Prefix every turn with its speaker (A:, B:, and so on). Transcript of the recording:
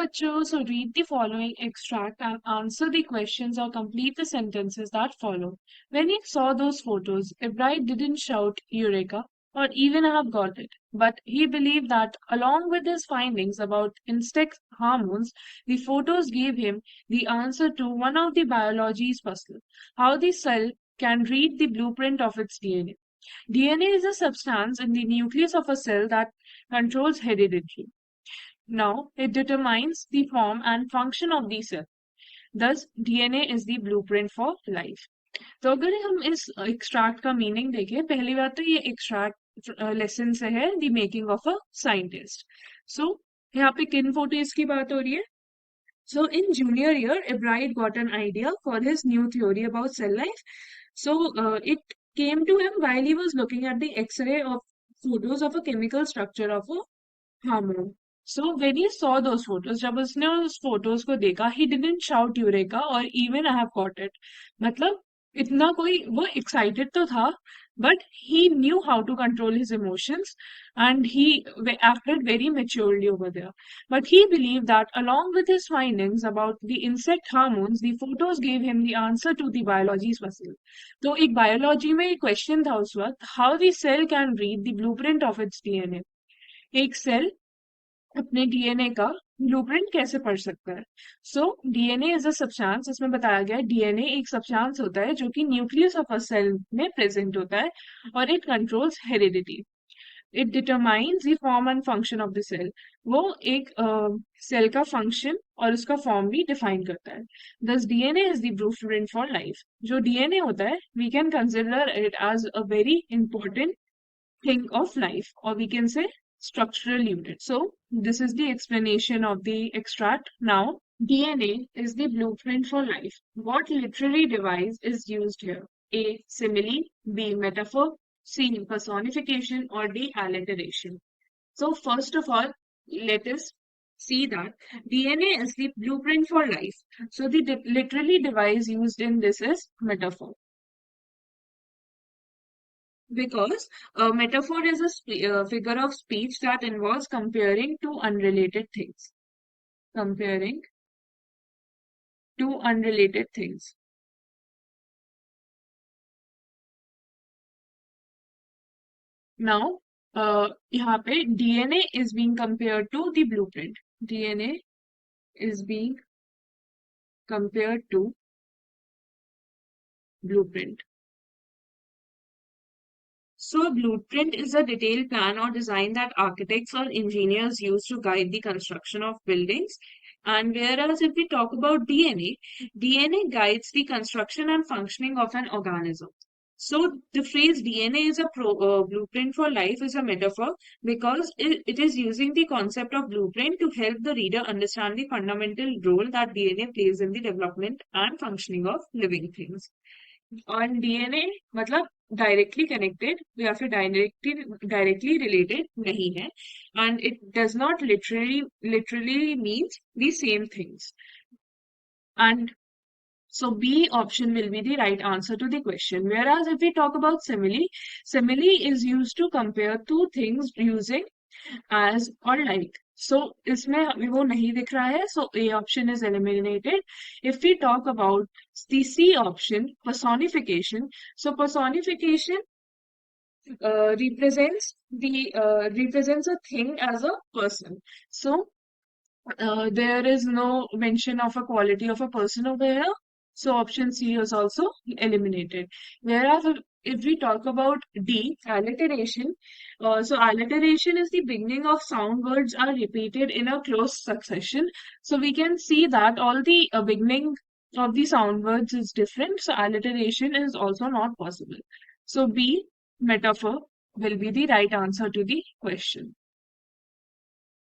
A: बच्चों, so read the following extract and answer the questions or complete the sentences that follow. When he saw those photos, Ebright didn't shout Eureka or even have got it, but he believed that along with his findings about insect hormones, the photos gave him the answer to one of the biology's puzzle, how the cell can read the blueprint of its DNA. DNA is a substance in the nucleus of a cell that controls heredity. Now, it determines the form and function of the cell. Thus, DNA is the blueprint for life. तो अगर हम इस extract का meaning देखें, पहली बात तो ये एक्सट्रैक्ट लेसन से है the making of a scientist. So यहाँ पे किन फोटोज की बात हो रही है? So in junior year, Ebright got an idea for his new theory about cell life. So it came to him while he was looking at the X-ray of photos of a chemical structure of a hormone. So when he saw those photos, जब उसने उस photos को देखा, he didn't shout Eureka or even I have got it. मतलब इतना कोई वो excited तो था, but he knew how to control his emotions and he acted very maturely over there. But he believed that along with his findings about the insect hormones, the photos gave him the answer to the biology's puzzle. तो एक biology में एक question था उस वक्त, how the cell can read the blueprint of its DNA. एक cell अपने DNA का ब्लूप्रिंट कैसे पढ़ सकता है? So DNA is a substance. इसमें बताया गया है डीएनए एक सब्सटेंस होता है जो कि न्यूक्लियस ऑफ अ सेल में प्रेजेंट होता है और it controls heredity. It determines the form and function of the cell. वो एक सेल का फंक्शन और उसका फॉर्म भी डिफाइन करता है. This DNA is the blueprint for life. जो डीएनए होता है we can consider it as a very important thing of life, or we can say structural unit. So this is the explanation of the extract. Now DNA is the blueprint for life. What literary device is used here? A. Simile. B. Metaphor. C. Personification. Or D. Alliteration. So first of all, let us see that DNA is the blueprint for life. So the literary device used in this is metaphor. Because a metaphor is a figure of speech that involves comparing two unrelated things. Comparing two unrelated things. Now, यहाँ पे DNA is being compared to the blueprint. DNA is being compared to blueprint. So, a blueprint is a detailed plan or design that architects or engineers use to guide the construction of buildings. And whereas if we talk about DNA, DNA guides the construction and functioning of an organism. So the phrase DNA is a blueprint for life is a metaphor because it is using the concept of blueprint to help the reader understand the fundamental role that DNA plays in the development and functioning of living things. और DNA मतलब directly connected या फिर directly related नहीं है and it does not literally means the same things. And so B option will be the right answer to the question. Whereas if we talk about simile, simile is used to compare two things using as or like. So इसमें अभी वो नहीं दिख रहा है. So A option is eliminated. If we talk about the C option, personification. So personification represents a thing as a person. So there is no mention of a quality of a person over here. So option C is also eliminated. Whereas if we talk about D, alliteration, so alliteration is the beginning of sound words are repeated in a close succession. So we can see that all the beginning of the sound words is different. So alliteration is also not possible. So B, metaphor, will be the right answer to the question.